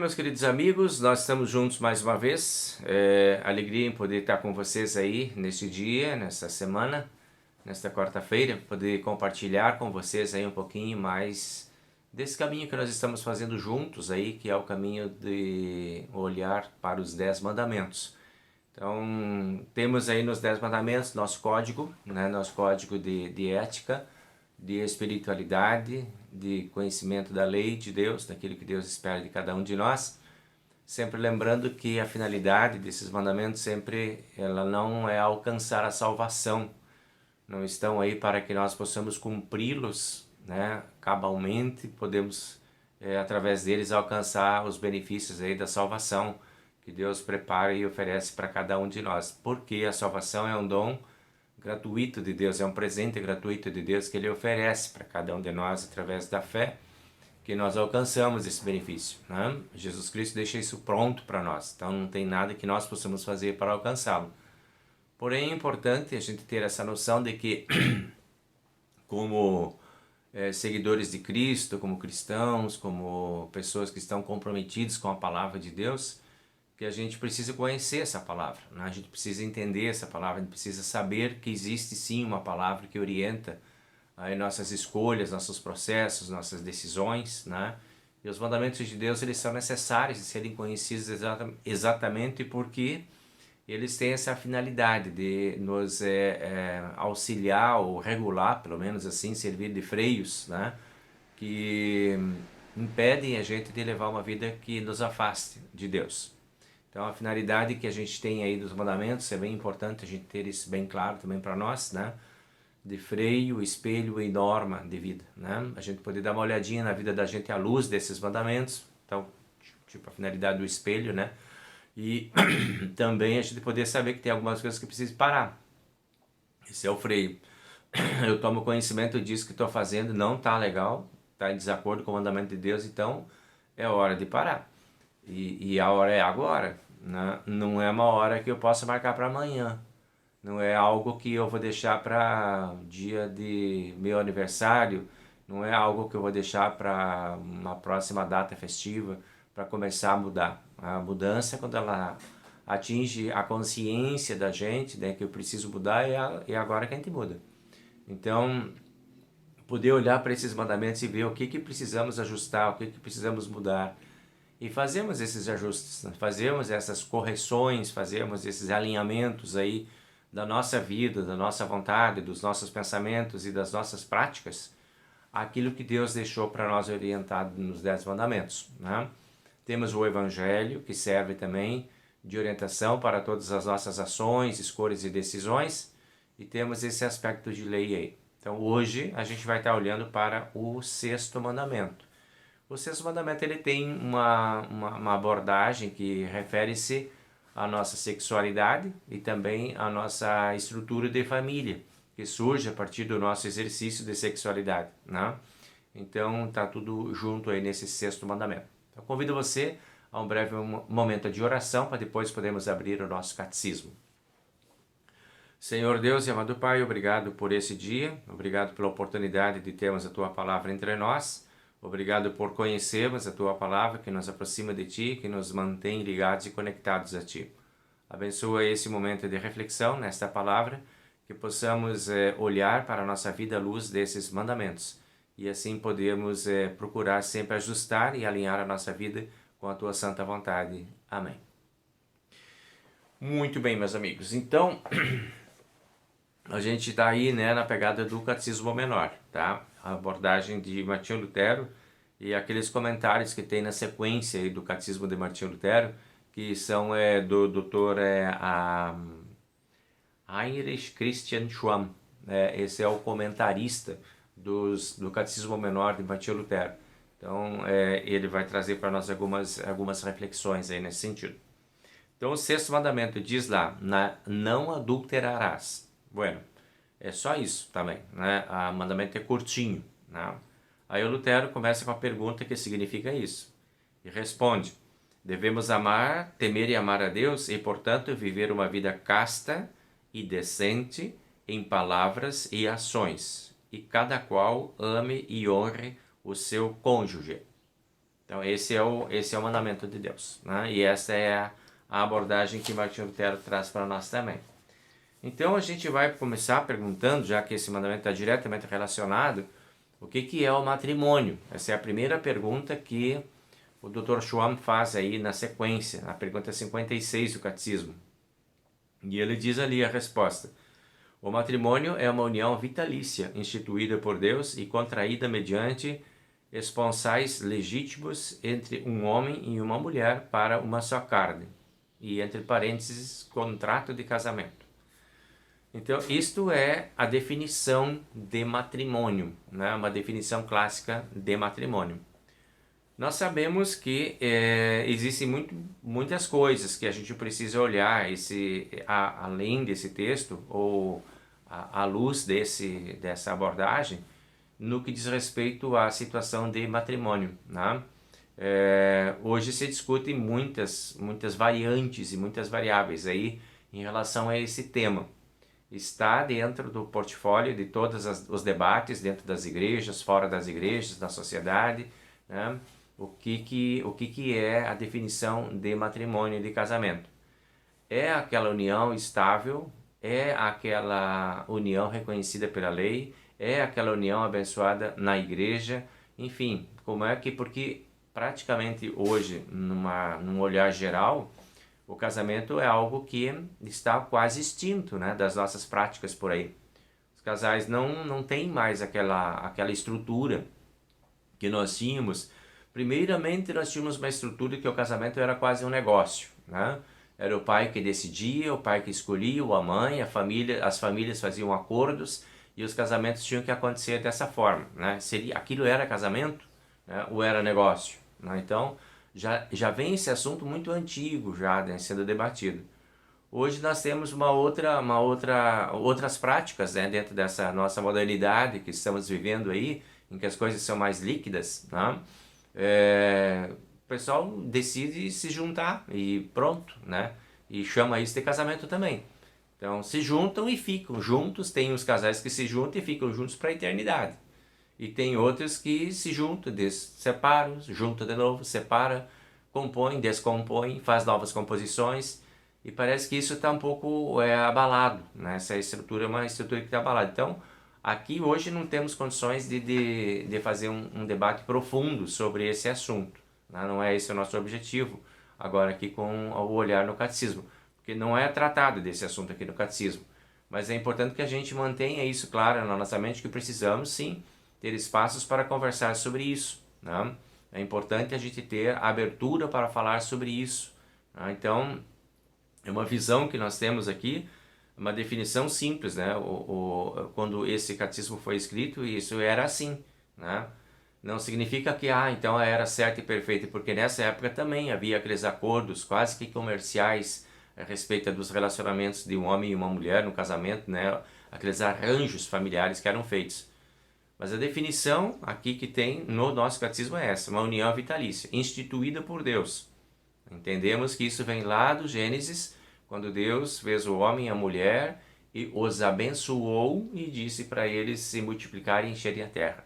meus queridos amigos, nós estamos juntos mais uma vez. Alegria em poder estar com vocês aí neste dia, nesta semana, nesta quarta-feira, poder compartilhar com vocês aí um pouquinho mais desse caminho que nós estamos fazendo juntos aí, que é o caminho de olhar para os 10 mandamentos. Então, temos aí nos 10 mandamentos nosso código, né? Nosso código de ética, de espiritualidade, de conhecimento da lei de Deus, daquilo que Deus espera de cada um de nós. Sempre lembrando que a finalidade desses mandamentos sempre ela não é alcançar a salvação. Não estão aí para que nós possamos cumpri-los, né? Cabalmente, podemos através deles alcançar os benefícios aí da salvação que Deus prepara e oferece para cada um de nós. Porque a salvação é um dom gratuito de Deus, é um presente gratuito de Deus que Ele oferece para cada um de nós através da fé que nós alcançamos esse benefício, né? Jesus Cristo deixa isso pronto para nós, então não tem nada que nós possamos fazer para alcançá-lo. Porém, é importante a gente ter essa noção de que, como seguidores de Cristo, como cristãos, como pessoas que estão comprometidos com a palavra de Deus, que a gente precisa conhecer essa palavra, né? A gente precisa entender essa palavra, a gente precisa saber que existe sim uma palavra que orienta aí nossas escolhas, nossos processos, nossas decisões, né? E os mandamentos de Deus, eles são necessários de serem conhecidos exatamente porque eles têm essa finalidade de nos auxiliar ou regular, pelo menos assim, servir de freios, né? Que impedem a gente de levar uma vida que nos afaste de Deus. Então a finalidade que a gente tem aí dos mandamentos é bem importante a gente ter isso bem claro também para nós, né? De freio, espelho e norma de vida, né? A gente poder dar uma olhadinha na vida da gente à luz desses mandamentos, então, tipo a finalidade do espelho, né? E também a gente poder saber que tem algumas coisas que precisa parar. Esse é o freio. Eu tomo conhecimento disso que estou fazendo, não está legal, está em desacordo com o mandamento de Deus, então é hora de parar. E a hora é agora, né? Não é uma hora que eu possa marcar para amanhã. Não é algo que eu vou deixar para dia de meu aniversário, não é algo que eu vou deixar para uma próxima data festiva para começar a mudar. A mudança, quando ela atinge a consciência da gente, né, que eu preciso mudar, é agora que a gente muda. Então, poder olhar para esses mandamentos e ver o que precisamos ajustar, o que precisamos mudar. E fazemos esses ajustes, né? Fazemos essas correções, fazemos esses alinhamentos aí da nossa vida, da nossa vontade, dos nossos pensamentos e das nossas práticas, aquilo que Deus deixou para nós orientado nos 10 mandamentos, né? Temos o Evangelho, que serve também de orientação para todas as nossas ações, escolhas e decisões, e temos esse aspecto de lei aí. Então hoje a gente vai estar olhando para o 6º mandamento. O 6º mandamento ele tem uma abordagem que refere-se à nossa sexualidade e também à nossa estrutura de família, que surge a partir do nosso exercício de sexualidade, né? Então está tudo junto aí nesse 6º mandamento. Então convido você a um breve momento de oração para depois podermos abrir o nosso catecismo. Senhor Deus e amado Pai, obrigado por esse dia, obrigado pela oportunidade de termos a Tua Palavra entre nós, obrigado por conhecermos a Tua Palavra que nos aproxima de Ti, que nos mantém ligados e conectados a Ti. Abençoa esse momento de reflexão nesta Palavra, que possamos olhar para a nossa vida à luz desses mandamentos e assim podermos procurar sempre ajustar e alinhar a nossa vida com a Tua santa vontade. Amém. Muito bem, meus amigos. Então, a gente está aí, né, na pegada do Catecismo Menor, tá? A abordagem de Martinho Lutero e aqueles comentários que tem na sequência aí do Catecismo de Martinho Lutero, que são do Dr. Heinrich Christian Schwamm. Esse é o comentarista do Catecismo Menor de Martinho Lutero. Então, ele vai trazer para nós algumas reflexões aí nesse sentido. Então, o 6º mandamento diz lá, não adulterarás. Bueno, é só isso também, né? O mandamento é curtinho, né? Aí o Lutero começa com a pergunta que significa isso. E responde, devemos amar, temer e amar a Deus e, portanto, viver uma vida casta e decente em palavras e ações, e cada qual ame e honre o seu cônjuge. Então esse é o mandamento de Deus, né? E essa é a abordagem que Martinho Lutero traz para nós também. Então a gente vai começar perguntando, já que esse mandamento está diretamente relacionado, o que é o matrimônio? Essa é a primeira pergunta que o Dr. Schwamm faz aí na sequência, na pergunta 56 do Catecismo. E ele diz ali a resposta: o matrimônio é uma união vitalícia instituída por Deus e contraída mediante esponsais legítimos entre um homem e uma mulher para uma só carne, e entre parênteses, contrato de casamento. Então, isto é a definição de matrimônio, né? Uma definição clássica de matrimônio. Nós sabemos que existem muitas coisas que a gente precisa olhar além desse texto, ou à luz dessa abordagem, no que diz respeito à situação de matrimônio, né? Hoje se discutem muitas variantes e muitas variáveis aí em relação a esse tema. Está dentro do portfólio de todos os debates, dentro das igrejas, fora das igrejas, na sociedade, né? O que é a definição de matrimônio e de casamento? É aquela união estável? É aquela união reconhecida pela lei? É aquela união abençoada na igreja? Enfim, porque praticamente hoje, num olhar geral, o casamento é algo que está quase extinto, né, das nossas práticas por aí. Os casais não têm mais aquela estrutura que nós tínhamos. Primeiramente, nós tínhamos uma estrutura que o casamento era quase um negócio, né? Era o pai que decidia, o pai que escolhia, ou a mãe, as famílias faziam acordos e os casamentos tinham que acontecer dessa forma, né? Aquilo era casamento, né? Ou era negócio, né? Então, já vem esse assunto muito antigo já, né, sendo debatido. Hoje nós temos outras práticas, né, dentro dessa nossa modernidade que estamos vivendo aí, em que as coisas são mais líquidas, né? O pessoal decide se juntar e pronto, né? E chama isso de casamento também. Então se juntam e ficam juntos. Tem os casais que se juntam e ficam juntos para a eternidade. E tem outros que se juntam, separam, juntam de novo, separa, compõem, descompõem, faz novas composições. E parece que isso está um pouco abalado, né? Essa estrutura é uma estrutura que está abalada. Então, aqui hoje não temos condições de fazer um debate profundo sobre esse assunto, né? Não é esse o nosso objetivo, agora aqui com o olhar no catecismo, porque não é tratado desse assunto aqui no catecismo. Mas é importante que a gente mantenha isso claro na nossa mente, que precisamos sim ter espaços para conversar sobre isso, né? É importante a gente ter abertura para falar sobre isso, né? Então, é uma visão que nós temos aqui, uma definição simples, né? Quando esse catecismo foi escrito, isso era assim, né? Não significa que, então era certa e perfeita, porque nessa época também havia aqueles acordos quase que comerciais a respeito dos relacionamentos de um homem e uma mulher no casamento, né? Aqueles arranjos familiares que eram feitos. Mas a definição aqui que tem no nosso catecismo é essa: uma união vitalícia, instituída por Deus. Entendemos que isso vem lá do Gênesis, quando Deus fez o homem e a mulher e os abençoou e disse para eles se multiplicarem e encherem a terra.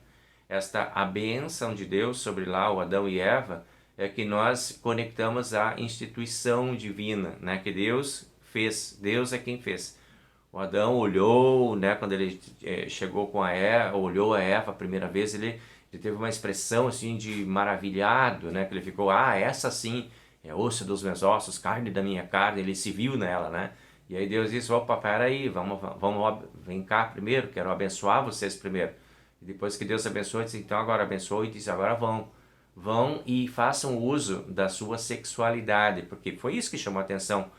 Esta a bênção de Deus sobre lá o Adão e Eva é que nós conectamos à instituição divina, né? Que Deus fez, Deus é quem fez. O Adão olhou, né, quando ele chegou com a Eva, olhou a Eva a primeira vez, ele teve uma expressão assim de maravilhado, né, que ele ficou, essa sim é osso dos meus ossos, carne da minha carne, ele se viu nela, né? E aí Deus disse: opa, peraí, vamos, vem cá primeiro, quero abençoar vocês primeiro. E depois que Deus abençoou, disse: então agora abençoou, e disse: agora vão e façam uso da sua sexualidade, porque foi isso que chamou a atenção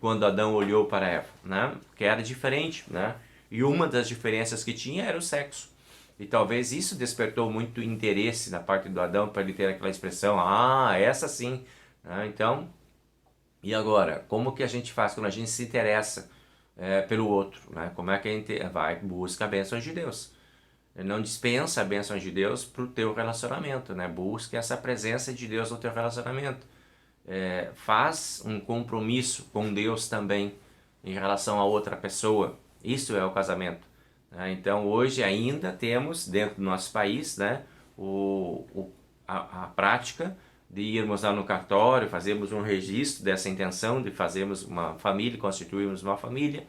quando Adão olhou para Eva, né? Que era diferente, né? E uma das diferenças que tinha era o sexo. E talvez isso despertou muito interesse na parte do Adão para ele ter aquela expressão: essa sim, né? Então, e agora, como que a gente faz quando a gente se interessa pelo outro, né? Como é que a gente vai busca a bênção de Deus? Não dispensa a bênção de Deus para o teu relacionamento, né? Busca essa presença de Deus no teu relacionamento. Faz um compromisso com Deus também em relação a outra pessoa. Isso é o casamento, né? Então hoje ainda temos dentro do nosso país, né, a prática de irmos lá no cartório, fazermos um registro dessa intenção de fazermos uma família, constituirmos uma família.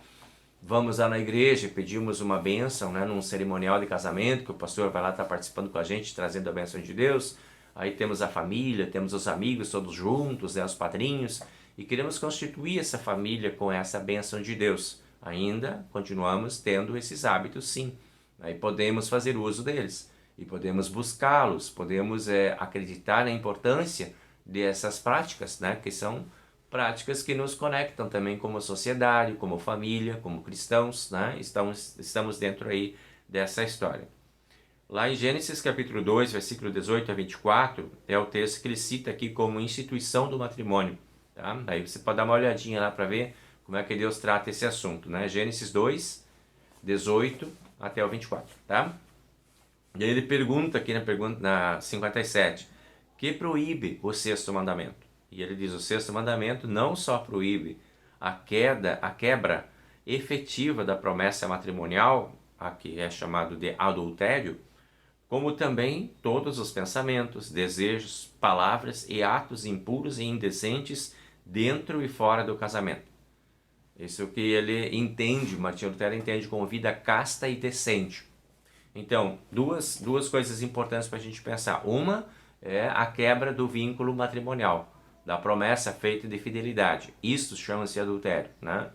Vamos lá na igreja, pedimos uma bênção, né, num cerimonial de casamento, que o pastor vai lá estar participando com a gente, trazendo a bênção de Deus. Aí temos a família, temos os amigos todos juntos, né, os padrinhos, e queremos constituir essa família com essa bênção de Deus. Ainda continuamos tendo esses hábitos, sim. Aí podemos fazer uso deles e podemos buscá-los, podemos acreditar na importância dessas práticas, né, que são práticas que nos conectam também como sociedade, como família, como cristãos, né? Estamos dentro aí dessa história. Lá em Gênesis capítulo 2, versículo 18 a 24, é o texto que ele cita aqui como instituição do matrimônio. Tá? Aí você pode dar uma olhadinha lá para ver como é que Deus trata esse assunto, né? Gênesis 2, 18 até o 24, tá? E aí ele pergunta aqui na 57, que proíbe o sexto mandamento? E ele diz, o sexto mandamento não só proíbe a quebra efetiva da promessa matrimonial, a que é chamado de adultério, como também todos os pensamentos, desejos, palavras e atos impuros e indecentes dentro e fora do casamento. Isso é o que ele entende, Martinho Lutero entende como vida casta e decente. Então, duas coisas importantes para a gente pensar. Uma é a quebra do vínculo matrimonial, da promessa feita de fidelidade. Isto chama-se adultério, né?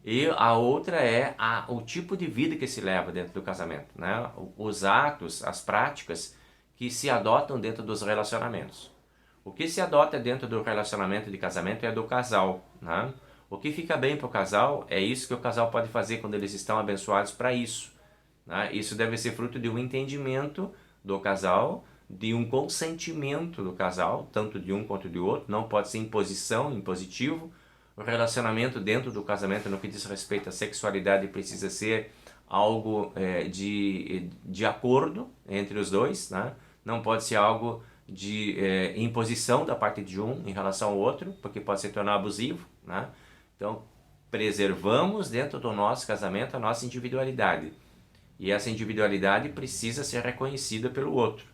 E a outra é o tipo de vida que se leva dentro do casamento, né? Os atos, as práticas que se adotam dentro dos relacionamentos. O que se adota dentro do relacionamento de casamento é do casal, né? O que fica bem para o casal é isso que o casal pode fazer quando eles estão abençoados para isso, né? Isso deve ser fruto de um entendimento do casal, de um consentimento do casal, tanto de um quanto de outro, não pode ser imposição, impositivo. O relacionamento dentro do casamento, no que diz respeito à sexualidade, precisa ser algo de acordo entre os dois, né? Não pode ser algo de imposição da parte de um em relação ao outro, porque pode se tornar abusivo, né? Então, preservamos dentro do nosso casamento a nossa individualidade. E essa individualidade precisa ser reconhecida pelo outro.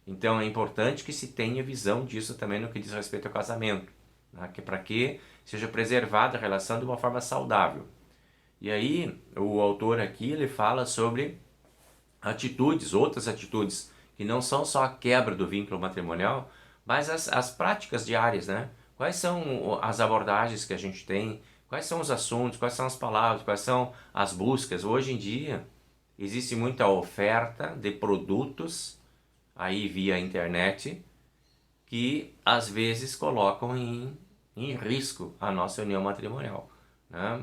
Então é importante que se tenha visão disso também no que diz respeito ao casamento, né? Para que seja preservada a relação de uma forma saudável. E aí o autor aqui ele fala sobre atitudes, outras atitudes, que não são só a quebra do vínculo matrimonial, mas as práticas diárias, né? Quais são as abordagens que a gente tem, quais são os assuntos, quais são as palavras, quais são as buscas. Hoje em dia existe muita oferta de produtos aí via internet que às vezes colocam em risco a nossa união matrimonial, né?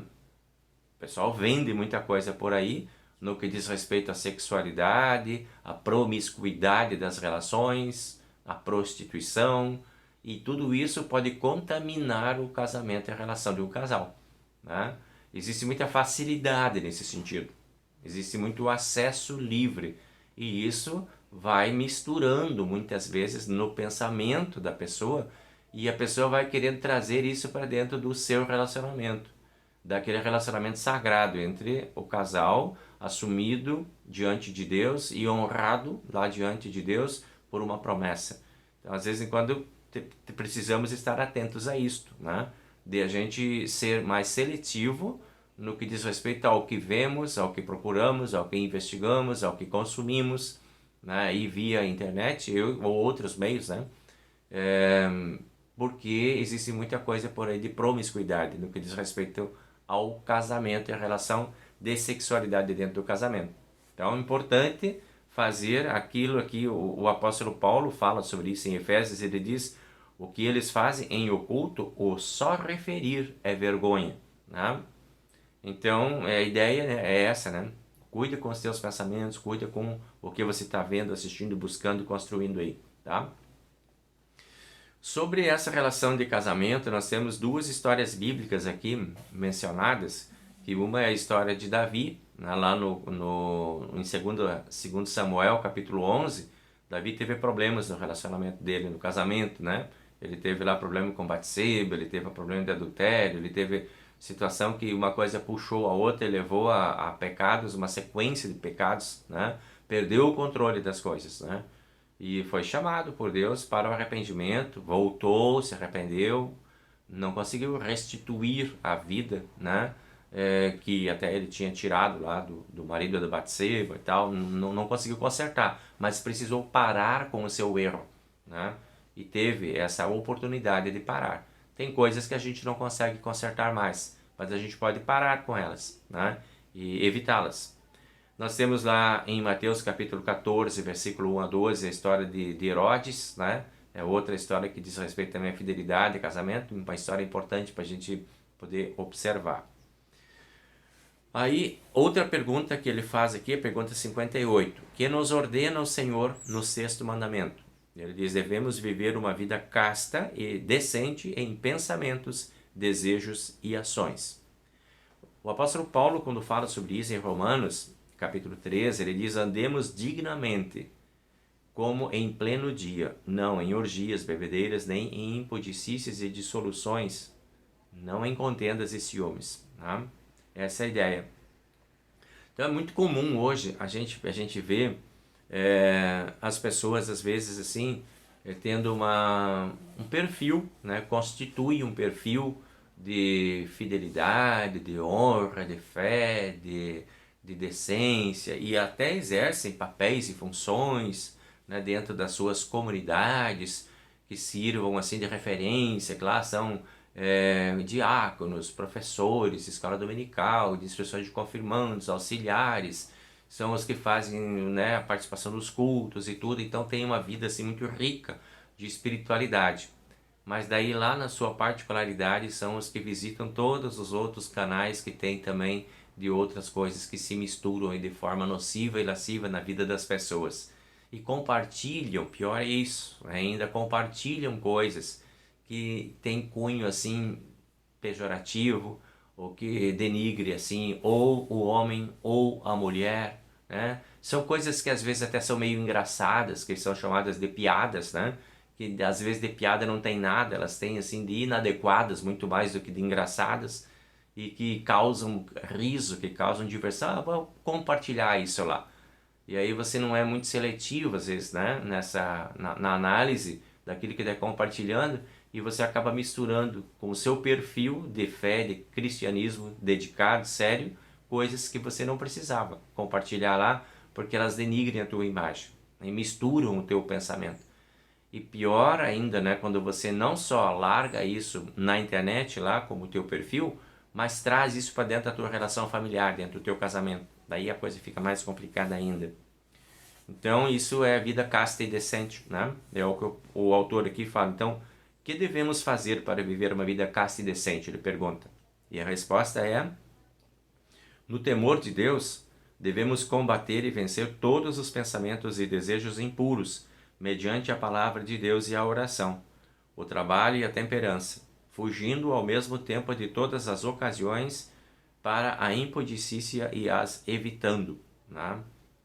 O pessoal vende muita coisa por aí no que diz respeito à sexualidade, à promiscuidade das relações, à prostituição, e tudo isso pode contaminar o casamento e a relação de um casal, né? Existe muita facilidade nesse sentido, existe muito acesso livre, e isso vai misturando muitas vezes no pensamento da pessoa, e a pessoa vai querendo trazer isso para dentro do seu relacionamento, daquele relacionamento sagrado entre o casal, assumido diante de Deus e honrado lá diante de Deus por uma promessa. Então, às vezes, quando precisamos estar atentos a isto, né? De a gente ser mais seletivo no que diz respeito ao que vemos, ao que procuramos, ao que investigamos, ao que consumimos, né? E via internet ou outros meios, né? Porque existe muita coisa por aí de promiscuidade no que diz respeito ao casamento e a relação de sexualidade dentro do casamento. Então é importante fazer aquilo que o apóstolo Paulo fala sobre isso em Efésios. Ele diz: o que eles fazem em oculto, o só referir é vergonha, né? Então a ideia, né, é essa, né? Cuida com os teus pensamentos, cuida com o que você está vendo, assistindo, buscando, construindo aí, tá? Sobre essa relação de casamento, nós temos duas histórias bíblicas aqui mencionadas, que uma é a história de Davi, né, lá em 2 Samuel, capítulo 11, Davi teve problemas no relacionamento dele, no casamento, né? Ele teve lá problema com Batseba, ele teve problema de adultério, ele teve situação que uma coisa puxou a outra e levou a pecados, uma sequência de pecados, né? Perdeu o controle das coisas, né? e foi chamado por Deus para o arrependimento, voltou, se arrependeu, não conseguiu restituir a vida, né? Que até ele tinha tirado lá do marido da Batseba e tal, não conseguiu consertar, mas precisou parar com o seu erro, né? E teve essa oportunidade de parar. Tem coisas que a gente não consegue consertar mais, mas a gente pode parar com elas, né? E evitá-las. Nós temos lá em Mateus capítulo 14, versículo 1 a 12, a história de Herodes, né? É outra história que diz respeito também à fidelidade, casamento, uma história importante para a gente poder observar. Aí, outra pergunta que ele faz aqui, a pergunta 58, que nos ordena o Senhor no sexto mandamento? Ele diz, devemos viver uma vida casta e decente em pensamentos, desejos e ações. O apóstolo Paulo, quando fala sobre isso em Romanos, capítulo 13, ele diz, andemos dignamente, como em pleno dia, não em orgias, bebedeiras, nem em impudicícias e dissoluções, não em contendas e ciúmes. Tá? Essa é a ideia. Então é muito comum hoje a gente ver as pessoas, às vezes, assim, tendo um perfil, né? Constitui um perfil de fidelidade, de honra, de fé, de decência, e até exercem papéis e funções, né, dentro das suas comunidades que sirvam assim de referência, que lá são diáconos, professores, escola dominical, de instruções de confirmandos, auxiliares, são os que fazem, né, a participação dos cultos e tudo, então tem uma vida assim muito rica de espiritualidade. Mas daí lá na sua particularidade são os que visitam todos os outros canais que tem também de outras coisas que se misturam de forma nociva e lasciva na vida das pessoas. E compartilham, pior é isso, ainda compartilham coisas que têm cunho assim pejorativo, ou que denigre assim, ou o homem ou a mulher, né? São coisas que às vezes até são meio engraçadas, que são chamadas de piadas, né? Que às vezes de piada não tem nada, elas têm assim de inadequadas muito mais do que de engraçadas e que causam riso, que causam diversão. Ah, vou compartilhar isso lá. E aí você não é muito seletivo às vezes, né? Na análise daquilo que está compartilhando, e você acaba misturando com o seu perfil de fé, de cristianismo dedicado, sério, coisas que você não precisava compartilhar lá, porque elas denigrem a tua imagem e misturam o teu pensamento. E pior ainda, né, quando você não só larga isso na internet lá como teu perfil, mas traz isso para dentro da tua relação familiar, dentro do teu casamento. Daí a coisa fica mais complicada ainda. Então isso é vida casta e decente, né? É o que o autor aqui fala. Então, o que devemos fazer para viver uma vida casta e decente? Ele pergunta. E a resposta é: no temor de Deus, devemos combater e vencer todos os pensamentos e desejos impuros, mediante a palavra de Deus e a oração, o trabalho e a temperança, fugindo ao mesmo tempo de todas as ocasiões para a impudicícia e as evitando, né?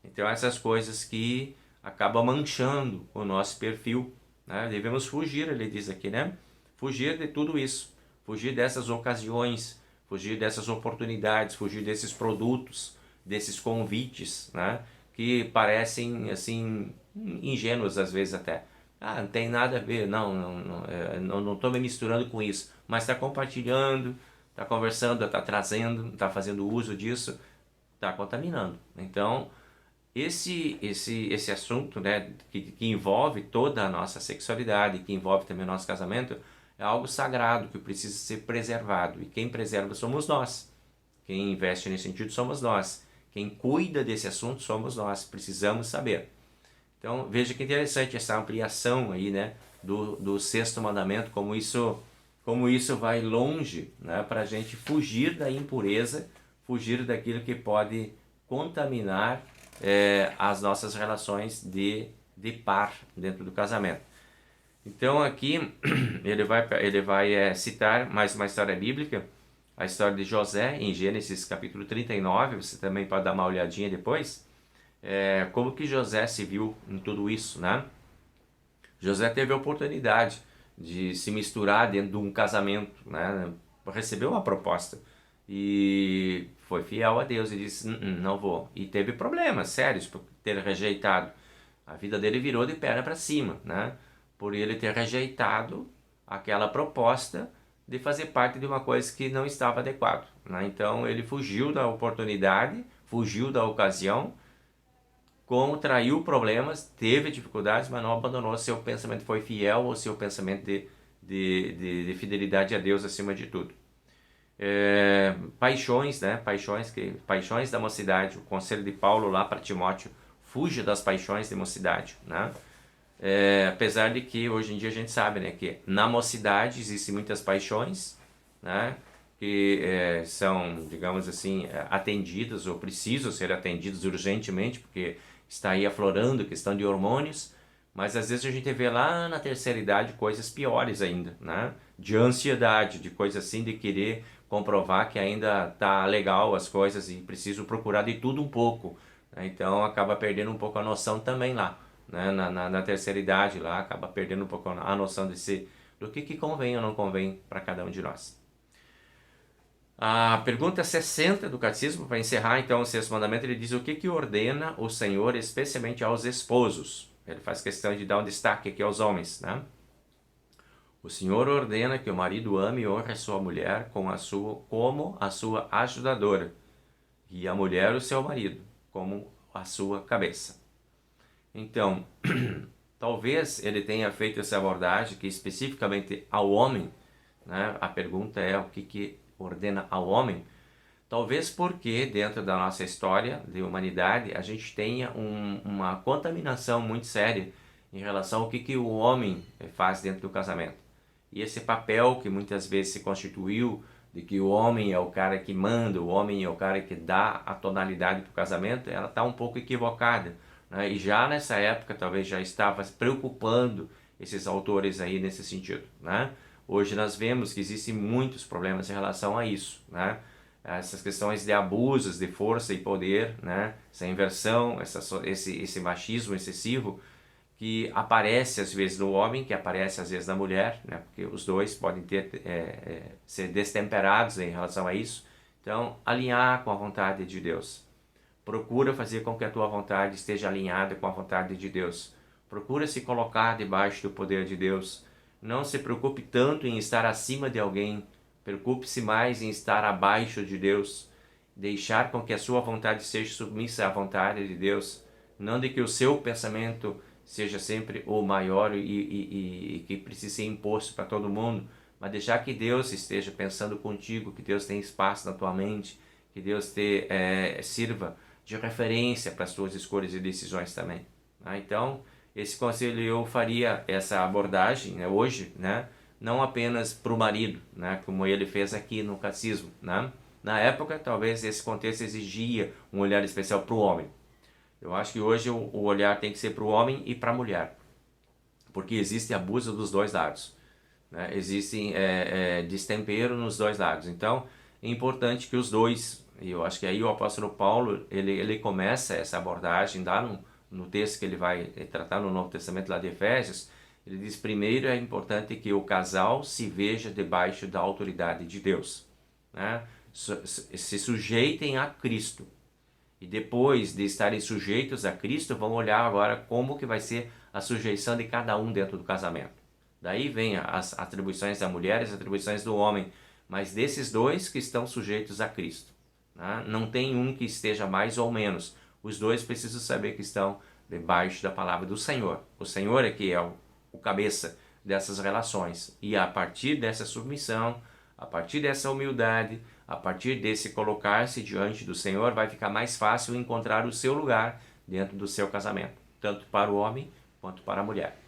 Então essas coisas que acabam manchando o nosso perfil, né? Devemos fugir, ele diz aqui, né? Fugir de tudo isso, fugir dessas ocasiões, fugir dessas oportunidades, fugir desses produtos, desses convites, né? Que parecem assim ingênuos às vezes até. Ah, não tem nada a ver, não estou me misturando com isso, mas está compartilhando, está conversando, está trazendo, está fazendo uso disso, está contaminando. Então, esse assunto, né, que envolve toda a nossa sexualidade, que envolve também o nosso casamento, é algo sagrado que precisa ser preservado. E quem preserva somos nós. Quem investe nesse sentido somos nós. Quem cuida desse assunto somos nós. Precisamos saber. Então, veja que interessante essa ampliação aí, né, do sexto mandamento, como isso vai longe, né, para a gente fugir da impureza, fugir daquilo que pode contaminar as nossas relações de par dentro do casamento. Então aqui ele vai citar mais uma história bíblica, a história de José em Gênesis capítulo 39, você também pode dar uma olhadinha depois, como que José se viu em tudo isso, né? José teve a oportunidade de se misturar dentro de um casamento, né? Recebeu uma proposta e foi fiel a Deus e disse, não vou. E teve problemas sérios por ter rejeitado A vida dele virou de perna para cima, né? Por ele ter rejeitado aquela proposta de fazer parte de uma coisa que não estava adequado, né? Então ele fugiu da oportunidade, fugiu da ocasião, contraiu problemas, teve dificuldades, mas não abandonou. Seu pensamento foi fiel ao seu pensamento de fidelidade a Deus acima de tudo. Paixões, né? Paixões da mocidade. O conselho de Paulo lá para Timóteo: fuja das paixões de mocidade, né? Apesar de que hoje em dia a gente sabe, né, que na mocidade existem muitas paixões, né, que são, digamos assim, atendidas ou precisam ser atendidas urgentemente, porque está aí aflorando a questão de hormônios, mas às vezes a gente vê lá na terceira idade coisas piores ainda, né, de ansiedade, de coisa assim, de querer comprovar que ainda tá legal as coisas e preciso procurar de tudo um pouco, né, então acaba perdendo um pouco a noção também lá, né, na terceira idade lá, acaba perdendo um pouco a noção do que convém ou não convém para cada um de nós. A pergunta 60 do Catecismo, para encerrar então o sexto mandamento, ele diz: o que ordena o Senhor especialmente aos esposos? Ele faz questão de dar um destaque aqui aos homens, né? O Senhor ordena que o marido ame e honre a sua mulher como a sua ajudadora, e a mulher o seu marido como a sua cabeça. Então, talvez ele tenha feito essa abordagem que especificamente ao homem, né? A pergunta é: o que ordena ao homem? Talvez porque dentro da nossa história de humanidade a gente tenha uma contaminação muito séria em relação ao que o homem faz dentro do casamento. E esse papel que muitas vezes se constituiu de que o homem é o cara que manda, o homem é o cara que dá a tonalidade para o casamento, ela está um pouco equivocada, né? E já nessa época talvez já estava se preocupando esses autores aí nesse sentido, né? Hoje nós vemos que existem muitos problemas em relação a isso, né? Essas questões de abusos de força e poder, né? Essa inversão, esse machismo excessivo que aparece às vezes no homem, que aparece às vezes na mulher, né? Porque os dois podem ser destemperados em relação a isso. Então, alinhar com a vontade de Deus. Procura fazer com que a tua vontade esteja alinhada com a vontade de Deus. Procura se colocar debaixo do poder de Deus. Não se preocupe tanto em estar acima de alguém. Preocupe-se mais em estar abaixo de Deus. Deixar com que a sua vontade seja submissa à vontade de Deus. Não de que o seu pensamento seja sempre o maior e que precise ser imposto para todo mundo, mas deixar que Deus esteja pensando contigo, que Deus tenha espaço na tua mente, que Deus sirva de referência para as tuas escolhas e decisões também. Então, esse conselho eu faria essa abordagem, né, hoje, né, não apenas para o marido, né, como ele fez aqui no catecismo, né? Na época, talvez esse contexto exigia um olhar especial para o homem. Eu acho que hoje o olhar tem que ser para o homem e para a mulher, porque existe abuso dos dois lados, né? Existe destempero nos dois lados. Então, é importante que os dois, e eu acho que aí o apóstolo Paulo, ele começa essa abordagem, dá no texto que ele vai tratar no Novo Testamento lá de Efésios, ele diz: primeiro é importante que o casal se veja debaixo da autoridade de Deus, né? Se sujeitem a Cristo. E depois de estarem sujeitos a Cristo, vão olhar agora como que vai ser a sujeição de cada um dentro do casamento. Daí vem as atribuições da mulher e as atribuições do homem, mas desses dois que estão sujeitos a Cristo, né? Não tem um que esteja mais ou menos. Os dois precisam saber que estão debaixo da palavra do Senhor. O Senhor é que é o cabeça dessas relações. E a partir dessa submissão, a partir dessa humildade, a partir desse colocar-se diante do Senhor, vai ficar mais fácil encontrar o seu lugar dentro do seu casamento, tanto para o homem quanto para a mulher.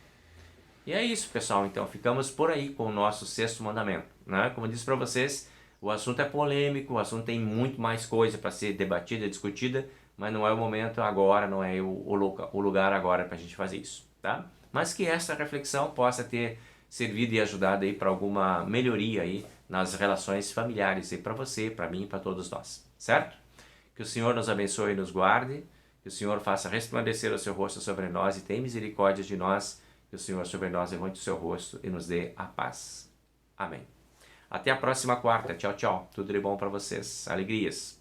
E é isso, pessoal. Então ficamos por aí com o nosso sexto mandamento, né? Como eu disse para vocês, o assunto é polêmico, o assunto tem muito mais coisa para ser debatida, discutida, mas não é o momento agora, não é o lugar agora para a gente fazer isso, tá? Mas que essa reflexão possa ter servido e ajudado aí para alguma melhoria aí nas relações familiares aí para você, para mim e para todos nós, certo? Que o Senhor nos abençoe e nos guarde, que o Senhor faça resplandecer o seu rosto sobre nós e tenha misericórdia de nós, que o Senhor sobre nós levante o seu rosto e nos dê a paz. Amém. Até a próxima quarta. Tchau, tchau. Tudo de bom para vocês. Alegrias.